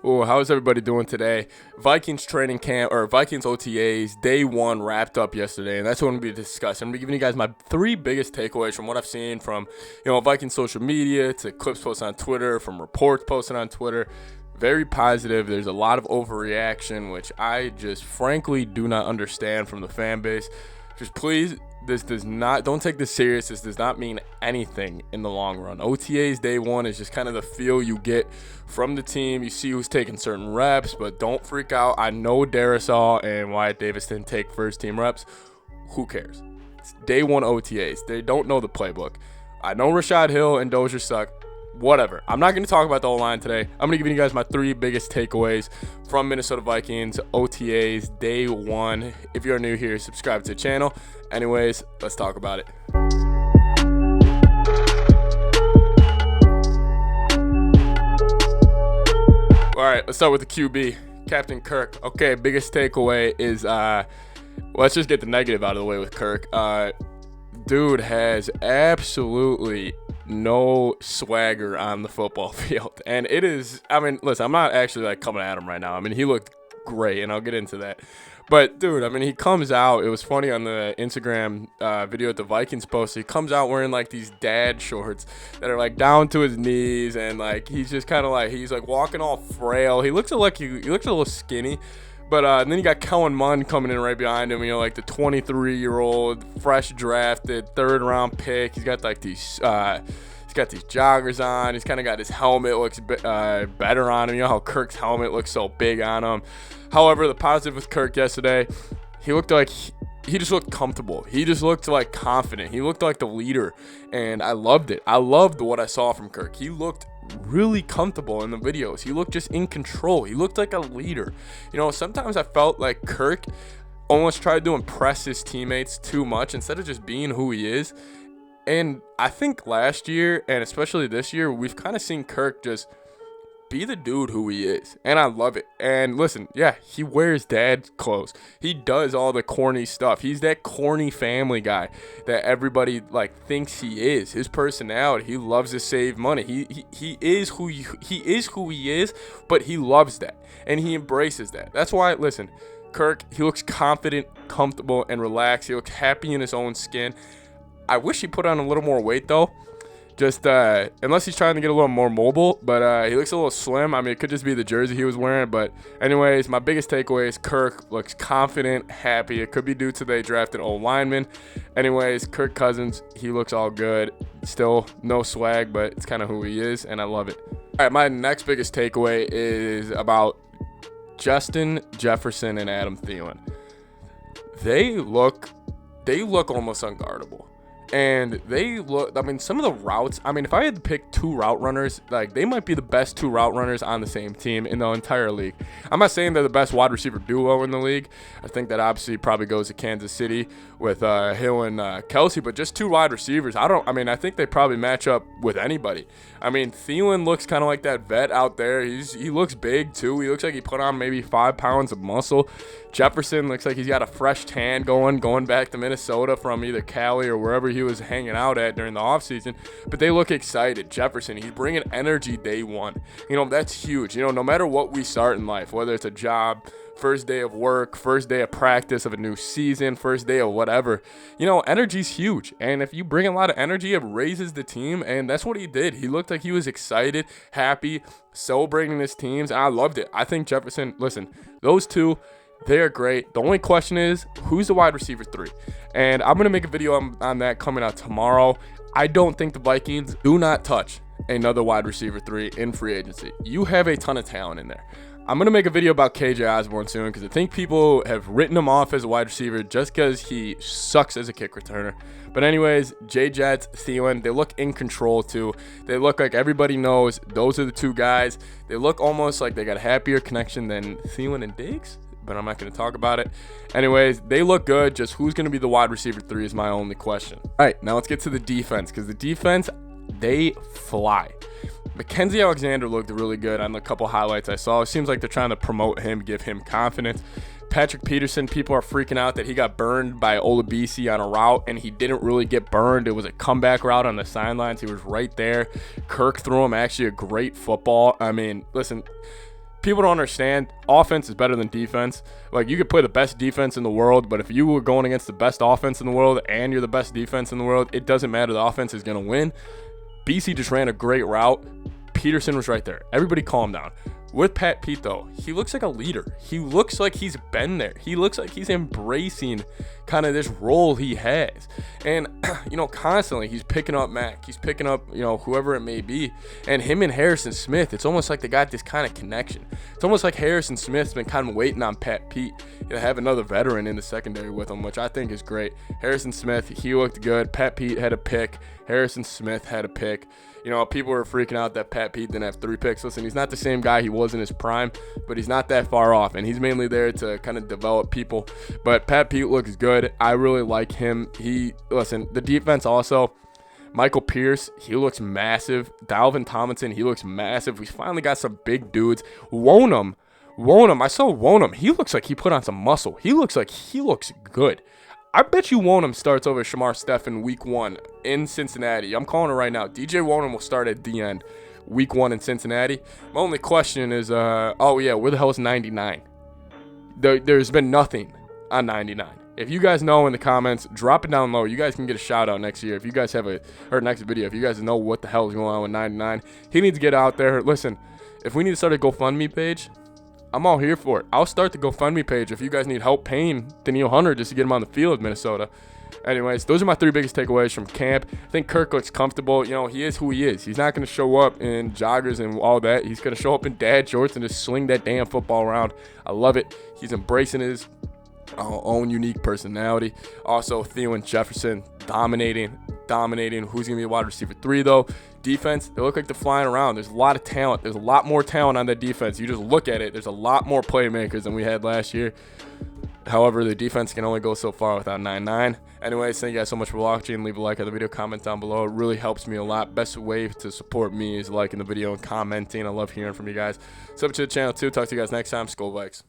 Oh, how's everybody doing today? Vikings training camp or Vikings OTAs day one wrapped up yesterday, and that's what I'm going to be discussing. I'm going to be giving you guys my three biggest takeaways from what I've seen from Vikings social media to clips posted on Twitter, from reports posted on Twitter. Very positive. There's a lot of overreaction, which I just frankly do not understand from the fan base. Just please, don't take this serious. This does not mean anything in the long run. OTAs day one is just kind of the feel you get from the team. You see who's taking certain reps, but don't freak out. I know Darrisaw and Wyatt Davis didn't take first team reps. Who cares? It's day one OTAs. They don't know the playbook. I know Rashad Hill and Dozier suck. Whatever. I'm not going to talk about the O-line today. I'm going to give you guys my three biggest takeaways from Minnesota Vikings OTAs day one. If you're new here, subscribe to the channel. Anyways, let's talk about it. All right, let's start with the QB, Captain Kirk. Okay, biggest takeaway is let's just get the negative out of the way with Kirk. Dude has absolutely no swagger on the football field. And it is, listen, I'm not actually coming at him right now. He looked great, and I'll get into that. But, dude, he comes out. It was funny on the Instagram video at the Vikings post. He comes out wearing, these dad shorts that are, down to his knees. And, he's just kind of, he's, walking all frail. He looks like he looks a little skinny. But then you got Kellen Mond coming in right behind him, the 23-year-old, fresh drafted, third-round pick. He's got, these joggers on. He's kind of got his helmet looks better on him. You know how Kirk's helmet looks so big on him. However, the positive with Kirk yesterday, he looked like he just looked comfortable. He just looked confident. He looked like the leader, and I loved it. I loved what I saw from Kirk. He looked really comfortable in the videos. He looked just in control. He looked like a leader. Sometimes I felt like Kirk almost tried to impress his teammates too much instead of just being who he is. And I think last year, and especially this year, we've kind of seen Kirk just be the dude who he is. And I love it. And listen, yeah, he wears dad clothes. He does all the corny stuff. He's that corny family guy that everybody thinks he is. His personality, he loves to save money. He is who he is, but he loves that. And he embraces that. That's why, listen, Kirk, he looks confident, comfortable, and relaxed. He looks happy in his own skin. I wish he put on a little more weight, though. Just, unless he's trying to get a little more mobile. But he looks a little slim. It could just be the jersey he was wearing. But anyways, my biggest takeaway is Kirk looks confident, happy. It could be due to they drafted O-lineman. Anyways, Kirk Cousins, he looks all good. Still no swag, but it's kind of who he is, and I love it. All right, my next biggest takeaway is about Justin Jefferson and Adam Thielen. They look almost unguardable. And they look, some of the routes, if I had to pick two route runners, they might be the best two route runners on the same team in the entire league. I'm not saying they're the best wide receiver duo in the league. I think that obviously probably goes to Kansas City with Hill and Kelsey, but just two wide receivers. I think they probably match up with anybody. Thielen looks kind of like that vet out there. He looks big too. He looks like he put on maybe 5 pounds of muscle. Jefferson looks like he's got a fresh tan going back to Minnesota from either Cali or wherever he was hanging out at during the offseason. But they look excited. Jefferson, he's bringing energy day one. That's huge. No matter what we start in life, whether it's a job, first day of work, first day of practice of a new season, first day of whatever, energy's huge. And if you bring a lot of energy, it raises the team. And that's what he did. He looked like he was excited, happy, celebrating his teams. And I loved it. I think Jefferson, listen, those two, they're great. The only question is, who's the wide receiver 3? And I'm going to make a video on that coming out tomorrow. I don't think the Vikings do not touch another wide receiver 3 in free agency. You have a ton of talent in there. I'm going to make a video about KJ Osborne soon because I think people have written him off as a wide receiver just because he sucks as a kick returner. But anyways, J-Jets, Thielen, they look in control too. They look like everybody knows those are the two guys. They look almost like they got a happier connection than Thielen and Diggs, but I'm not going to talk about it. Anyways, they look good. Just who's going to be the wide receiver 3 is my only question. All right, now let's get to the defense because the defense, they fly. Mackenzie Alexander looked really good on the couple highlights I saw. It seems like they're trying to promote him, give him confidence. Patrick Peterson, people are freaking out that he got burned by Olabisi on a route, and he didn't really get burned. It was a comeback route on the sidelines. He was right there. Kirk threw him actually a great football. I mean, listen, people don't understand, offense is better than defense. Like, you could play the best defense in the world, but if you were going against the best offense in the world and you're the best defense in the world, it doesn't matter. The offense is going to win. BC just ran a great route. Peterson was right there. Everybody calm down. With Pat Pete, though, he looks like a leader. He looks like he's been there. He looks like he's embracing kind of this role he has. And, constantly he's picking up Mac. He's picking up, whoever it may be. And him and Harrison Smith, it's almost like they got this kind of connection. It's almost like Harrison Smith's been kind of waiting on Pat Pete to have another veteran in the secondary with him, which I think is great. Harrison Smith, he looked good. Pat Pete had a pick. Harrison Smith had a pick. People were freaking out that Pat Pete didn't have 3 picks. Listen, he's not the same guy he was in his prime, but he's not that far off, and he's mainly there to kind of develop people. But Pat Pete looks good. I really like him. The defense also, Michael Pierce, he looks massive. Dalvin Tomlinson, he looks massive. We finally got some big dudes. Wonham, I saw Wonham. He looks like he put on some muscle. He looks like he looks good. I bet you Wonham starts over Shamar Stephen week 1 in Cincinnati. I'm calling it right now. DJ Wonham will start at the end week 1 in Cincinnati. My only question is, where the hell is 99? There's been nothing on 99. If you guys know in the comments, drop it down low. You guys can get a shout out next year. If you guys have next video, if you guys know what the hell is going on with 99, he needs to get out there. Listen, if we need to start a GoFundMe page, I'm all here for it. I'll start the GoFundMe page if you guys need help paying Daniil Hunter just to get him on the field, Minnesota. Anyways, those are my 3 biggest takeaways from camp. I think Kirk looks comfortable. He is who he is. He's not going to show up in joggers and all that. He's going to show up in dad shorts and just sling that damn football around. I love it. He's embracing his own unique personality. Also, Theo and Jefferson dominating. Who's going to be a wide receiver 3, though? Defense, they look like they're flying around. There's a lot of talent. There's a lot more talent on that defense. You just look at it. There's a lot more playmakers than we had last year. However, the defense can only go so far without 9-9. Anyways, thank you guys so much for watching. Leave a like on the video, comment down below. It really helps me a lot. Best way to support me is liking the video and commenting. I love hearing from you guys. Sub to the channel too. Talk to you guys next time. Skol Vikes.